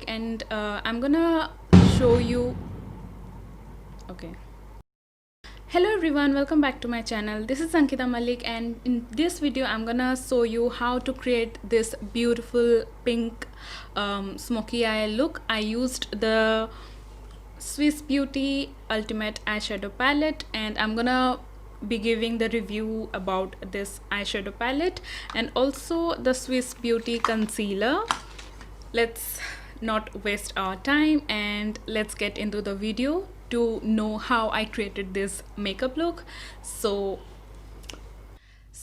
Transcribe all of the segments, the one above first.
and I'm gonna show you. Okay. Hello everyone, welcome back to my channel. This is Ankita Malik, and in this video I'm gonna show you how to create this beautiful pink smoky eye look. I used the Swiss Beauty Ultimate Eyeshadow Palette, and I'm gonna be giving the review about this eyeshadow palette and also the Swiss Beauty concealer. Let's not waste our time and let's get into the video to know how I created this makeup look. So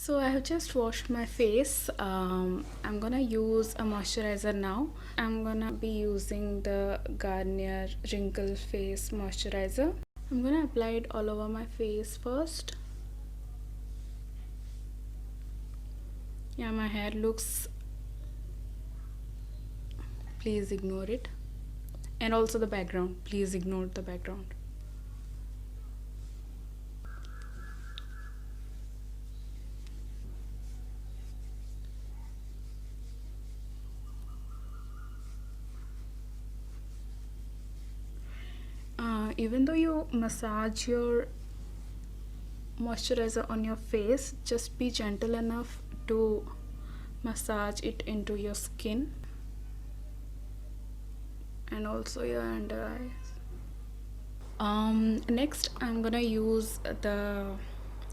I have just washed my face. I'm gonna use a moisturizer now. I'm gonna be using the Garnier Wrinkle Face Moisturizer. I'm gonna apply it all over my face first. Yeah, my hair looks, please ignore it, and also the background, please ignore the background. Even though you massage your moisturizer on your face, just be gentle enough to massage it into your skin and also your under eyes. Next I'm gonna use the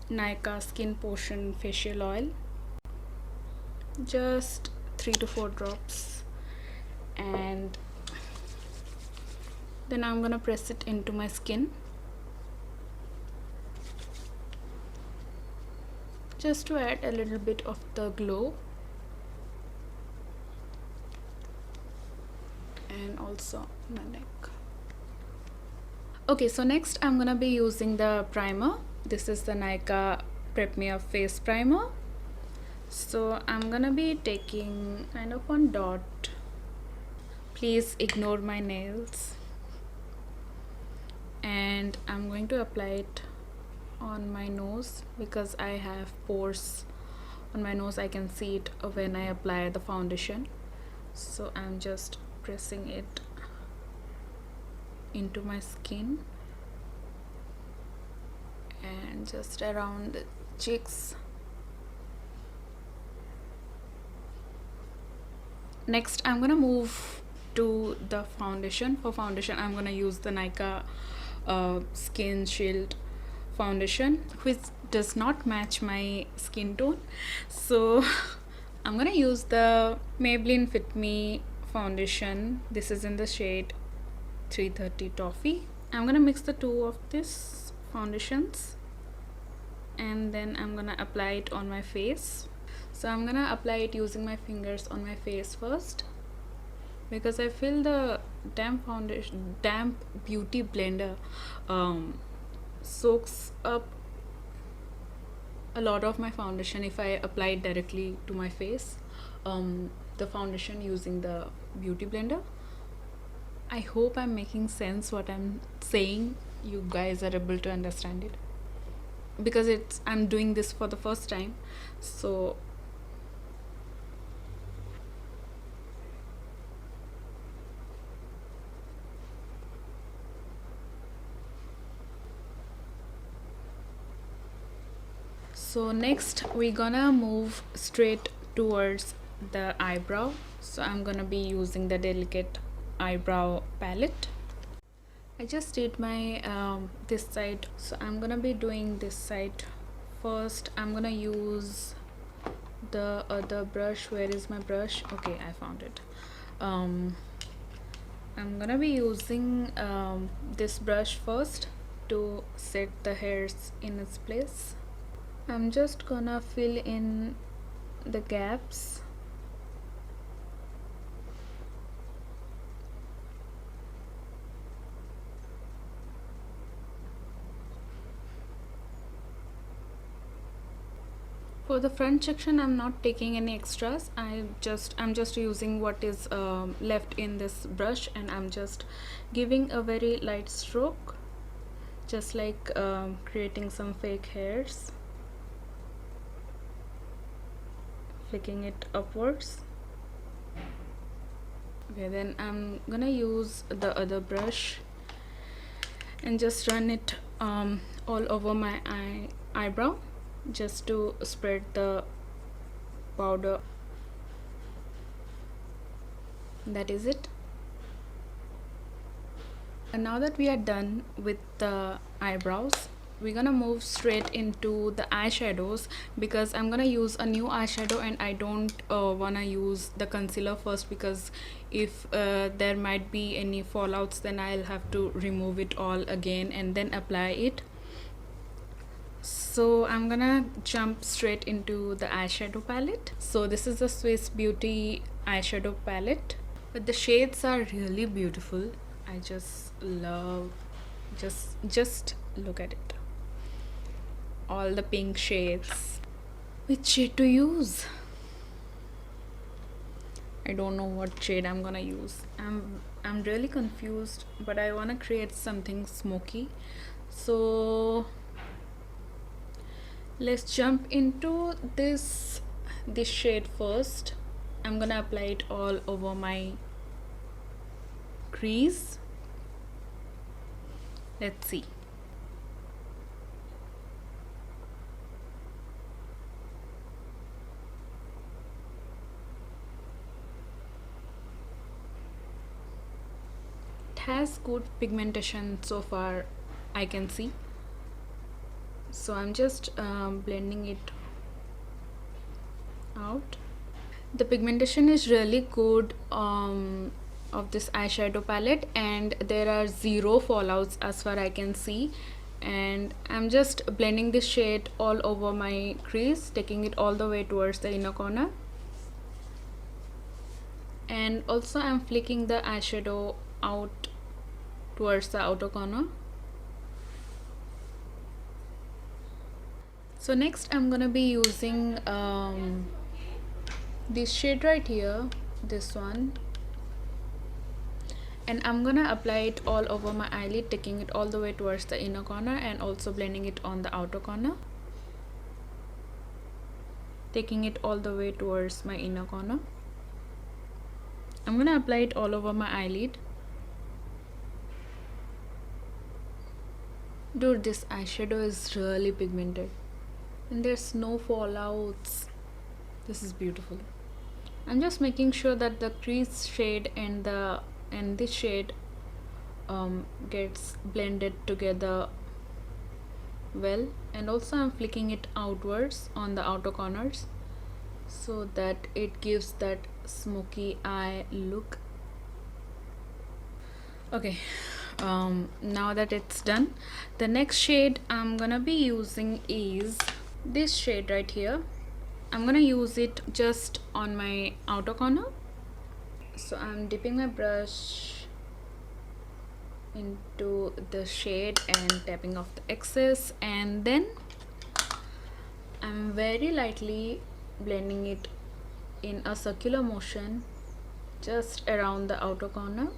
Nykaa Skin Potion facial oil, just 3 to 4 drops, and then I'm gonna press it into my skin just to add a little bit of the glow, and also my neck. Okay, so next I'm gonna be using the primer. This is the Nykaa Prep Me Up Face Primer. So I'm gonna be taking kind of one dot. Please ignore my nails. And I'm going to apply it on my nose because I have pores on my nose. I can see it when I apply the foundation. So I'm just pressing it into my skin and just around the cheeks. Next I'm gonna move to the foundation. For foundation I'm gonna use the Nykaa Skin Shield foundation, which does not match my skin tone, so I'm gonna use the Maybelline Fit Me foundation. This is in the shade 330 Toffee. I'm gonna mix the two of these foundations and then I'm gonna apply it on my face. So I'm gonna apply it using my fingers on my face first, because I feel the damp beauty blender soaks up a lot of my foundation if I apply it directly to my face, the foundation using the beauty blender. I hope I'm making sense what I'm saying. You guys are able to understand it, because I'm doing this for the first time. So next we're gonna move straight towards the eyebrow. So I'm gonna be using the Delicate Eyebrow palette. I just did my this side, so I'm gonna be doing this side first. I'm gonna use the other brush. Where is my brush? Okay, I found it. I'm gonna be using this brush first to set the hairs in its place. I'm just gonna fill in the gaps. For the front section I'm not taking any extras. I'm just using what is left in this brush, and I'm just giving a very light stroke, just like creating some fake hairs, flicking it upwards. Okay, then I'm gonna use the other brush and just run it all over my eyebrow, just to spread the powder. That is it. And now that we are done with the eyebrows, we're gonna move straight into the eyeshadows, because I'm gonna use a new eyeshadow and I don't wanna use the concealer first, because if there might be any fallouts, then I'll have to remove it all again and then apply it. So I'm gonna jump straight into the eyeshadow palette. So this is the Swiss Beauty eyeshadow palette, but the shades are really beautiful. I just love, just look at it, all the pink shades. Which shade to use? I don't know what shade I'm gonna use. I'm really confused, but I want to create something smoky. So let's jump into this shade first. I'm gonna apply it all over my crease. Let's see. It has good pigmentation so far, I can see. So I'm just blending it out. The pigmentation is really good of this eyeshadow palette, and there are zero fallouts as far I can see. And I'm just blending this shade all over my crease, taking it all the way towards the inner corner. And also I'm flicking the eyeshadow out towards the outer corner. So next I'm gonna be using this shade right here, this one, and I'm gonna apply it all over my eyelid, taking it all the way towards the inner corner and also blending it on the outer corner, taking it all the way towards my inner corner. I'm gonna apply it all over my eyelid. Dude, this eyeshadow is really pigmented and there's no fallouts. This is beautiful. I'm just making sure that the crease shade and this shade gets blended together well, and also I'm flicking it outwards on the outer corners so that it gives that smoky eye look. Okay, now that it's done, the next shade I'm gonna be using is this shade right here. I'm gonna use it just on my outer corner. So I'm dipping my brush into the shade and tapping off the excess, and then I'm very lightly blending it in a circular motion just around the outer corner.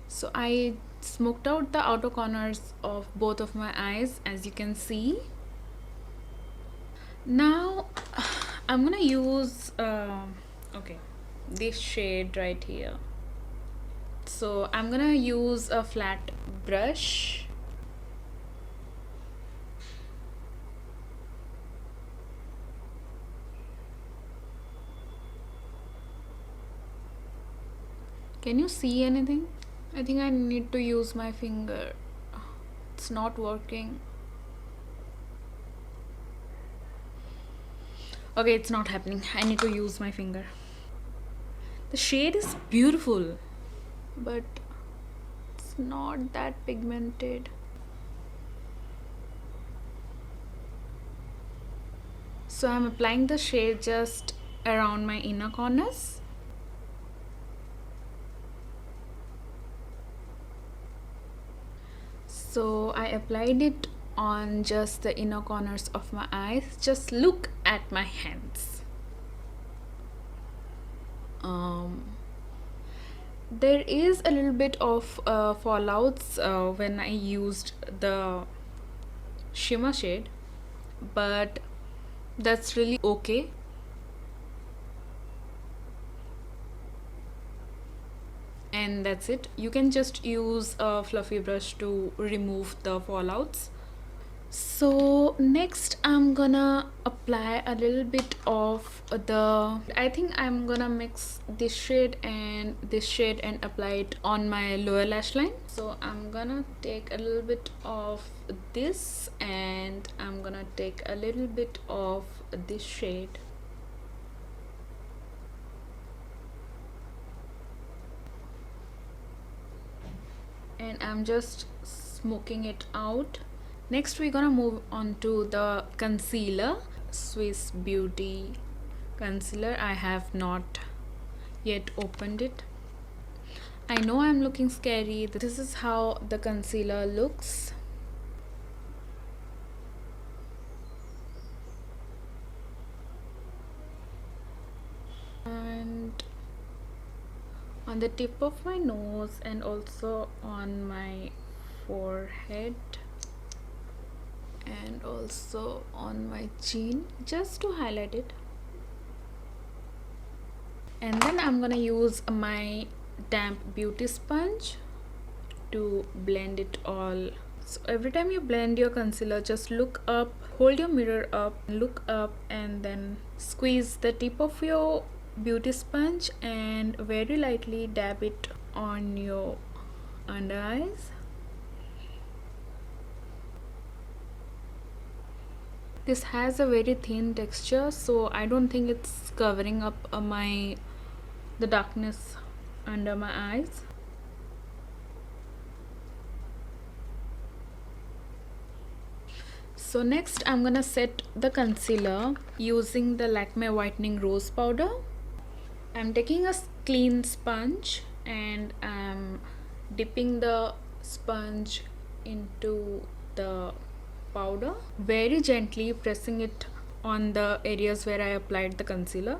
So I smoked out the outer corners of both of my eyes, as you can see. Now I'm gonna use this shade right here. So I'm gonna use a flat brush. Can you see anything? I think I need to use my finger. It's not working. Okay, it's not happening. I need to use my finger. The shade is beautiful, but it's not that pigmented. So I'm applying the shade just around my inner corners. So I applied it on just the inner corners of my eyes. Just look at my hands. there is a little bit of fallouts when I used the shimmer shade, but that's really okay. And that's it. You can just use a fluffy brush to remove the fallouts. So next I'm gonna apply a little bit of the, I think I'm gonna mix this shade and apply it on my lower lash line. So I'm gonna take a little bit of this and I'm gonna take a little bit of this shade. And I'm just smoking it out. Next we're gonna move on to the concealer, Swiss Beauty concealer. I have not yet opened it. I know I'm looking scary. This is how the concealer looks. And on the tip of my nose and also on my forehead and also on my chin, just to highlight it. And then I'm gonna use my damp beauty sponge to blend it all. So every time you blend your concealer, just look up, hold your mirror up, look up, and then squeeze the tip of your beauty sponge and very lightly dab it on your under eyes. This has a very thin texture, so I don't think it's covering up the darkness under my eyes. So next I'm gonna set the concealer using the Lakme Whitening Rose Powder. I'm taking a clean sponge and I'm dipping the sponge into the powder, very gently pressing it on the areas where I applied the concealer.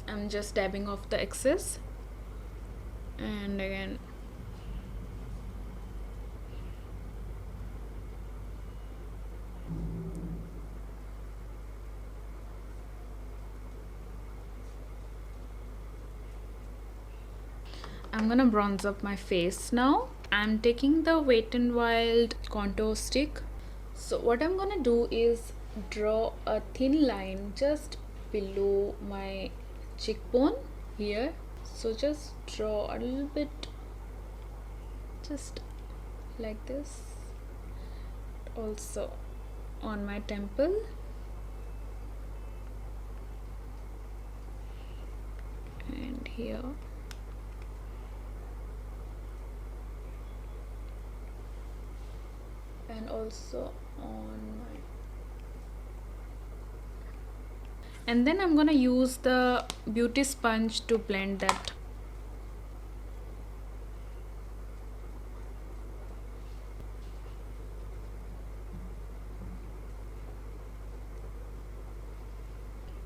I'm just dabbing off the excess and again. I'm gonna bronze up my face now. I'm taking the Wet n Wild contour stick. So what I'm gonna do is draw a thin line just below my cheekbone here. So just draw a little bit, just like this, also on my temple. And here. And also on my, and then I'm gonna use the beauty sponge to blend that.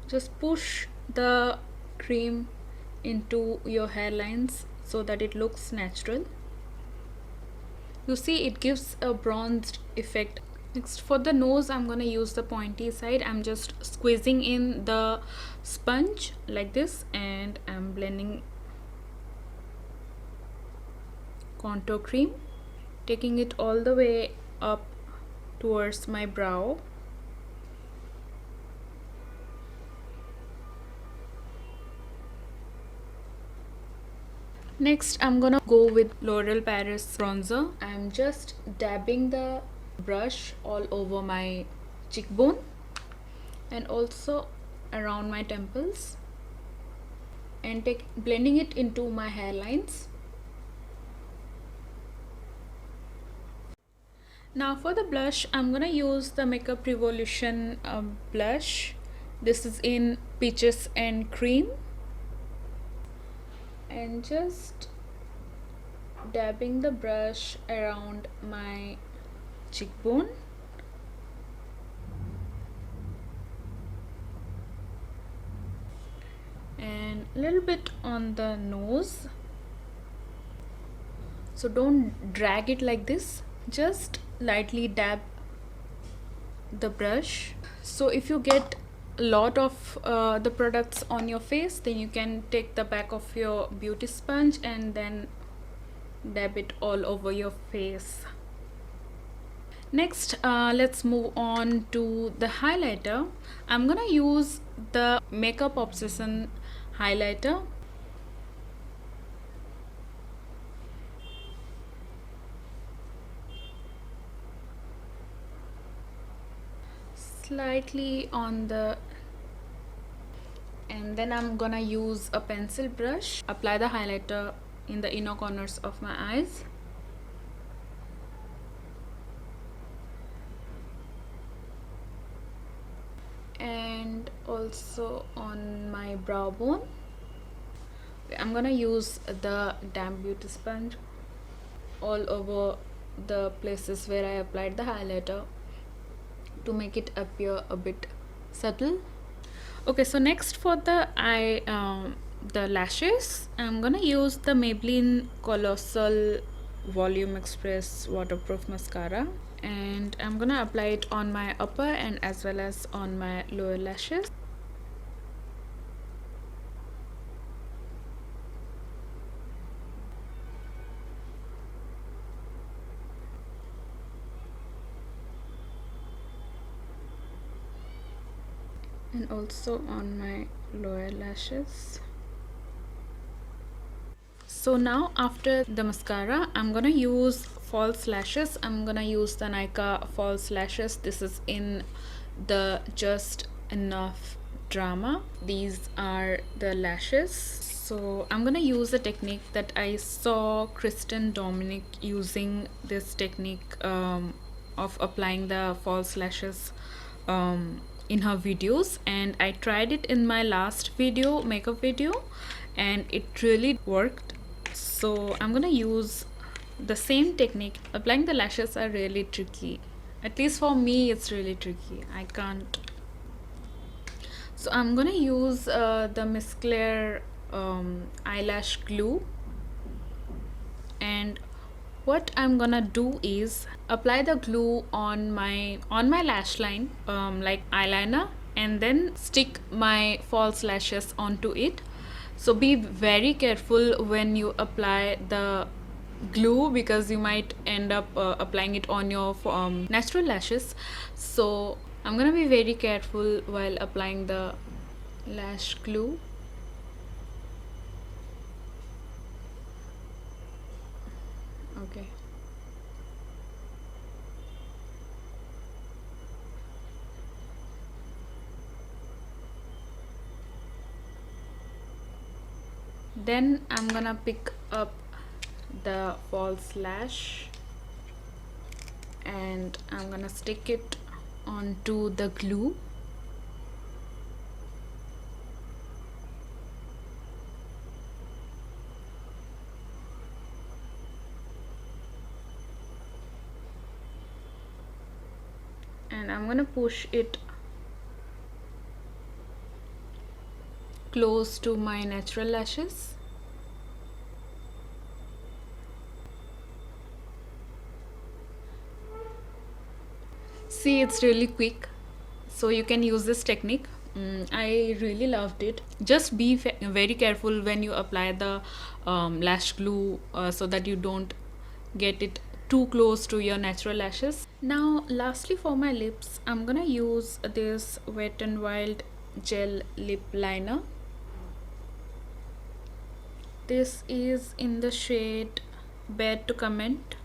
Just push the cream into your hairlines so that it looks natural. You see, it gives a bronzed effect. Next, for the nose, I'm gonna use the pointy side. I'm just squeezing in the sponge like this and I'm blending contour cream, taking it all the way up towards my brow. Next, I'm gonna go with L'Oreal Paris bronzer. I'm just dabbing the brush all over my cheekbone and also around my temples and blending it into my hairlines. Now for the blush, I'm gonna use the Makeup Revolution blush. This is in Peaches and Cream. And just dabbing the brush around my cheekbone, and a little bit on the nose. So don't drag it like this, just lightly dab the brush. So if you get a lot of the products on your face, then you can take the back of your beauty sponge and then dab it all over your face. Next, let's move on to the highlighter. I'm gonna use the Makeup Obsession highlighter. Slightly on the, and then I'm gonna use a pencil brush, apply the highlighter in the inner corners of my eyes. And also on my brow bone. I'm gonna use the damp beauty sponge all over the places where I applied the highlighter to make it appear a bit subtle. Okay, so next for the the lashes, I'm gonna use the Maybelline Colossal Volume Express waterproof mascara, and I'm gonna apply it on my upper and as well as on my lower lashes. And also on my lower lashes. So now after the mascara, I'm gonna use false lashes. I'm gonna use the Nykaa false lashes. This is in the Just Enough Drama. These are the lashes. So I'm gonna use the technique that I saw Kristen Dominic using, this technique of applying the false lashes in her videos, and I tried it in my last video, makeup video, and it really worked. So I'm gonna use the same technique. Applying the lashes are really tricky, at least for me it's really tricky. I can't. So I'm gonna use the Miss Claire eyelash glue, and what I'm gonna do is apply the glue on my lash line like eyeliner, and then stick my false lashes onto it. So be very careful when you apply the glue, because you might end up applying it on your natural lashes. So I'm gonna be very careful while applying the lash glue. Okay. Then I'm gonna pick up the false lash and I'm gonna stick it onto the glue. And I'm gonna push it close to my natural lashes. See, it's really quick, so you can use this technique. I really loved it. Just be very careful when you apply the lash glue so that you don't get it too close to your natural lashes. Now lastly, for my lips, I'm gonna use this Wet n Wild gel lip liner. This is in the shade Bear to Comment.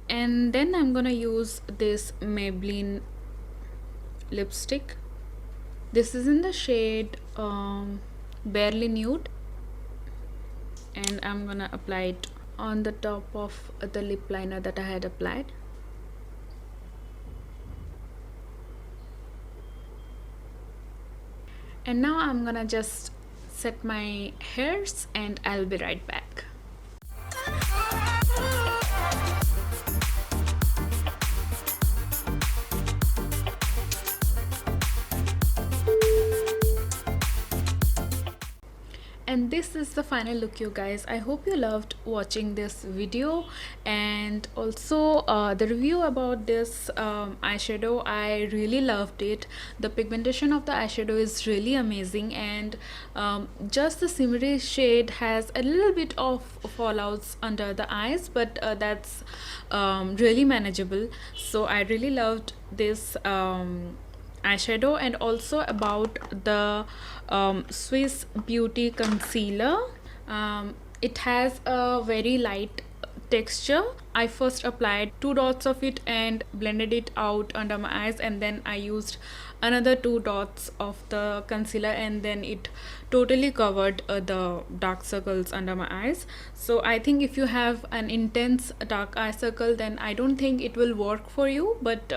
And then I'm gonna use this Maybelline lipstick. This is in the shade Barely Nude. and I'm gonna apply it on the top of the lip liner that I had applied. And now I'm gonna just set my hairs and I'll be right back. And this is the final look, you guys. I hope you loved watching this video, and also the review about this eyeshadow. I really loved it. The pigmentation of the eyeshadow is really amazing, and just the shimmery shade has a little bit of fallouts under the eyes, but that's really manageable. So I really loved this eyeshadow. And also about the Swiss Beauty concealer, it has a very light texture. I first applied 2 dots of it and blended it out under my eyes, and then I used another 2 dots of the concealer, and then it totally covered the dark circles under my eyes. So I think if you have an intense dark eye circle, then I don't think it will work for you, but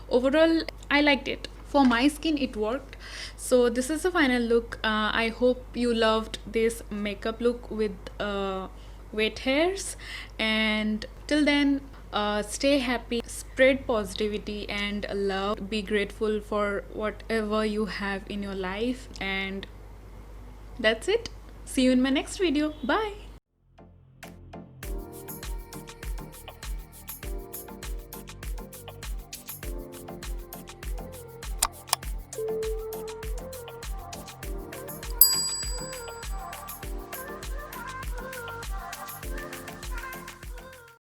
overall I liked it. For my skin it worked. So this is the final look. I hope you loved this makeup look with wet hairs, and till then, stay happy, spread positivity and love, be grateful for whatever you have in your life, and that's it. See you in my next video. Bye.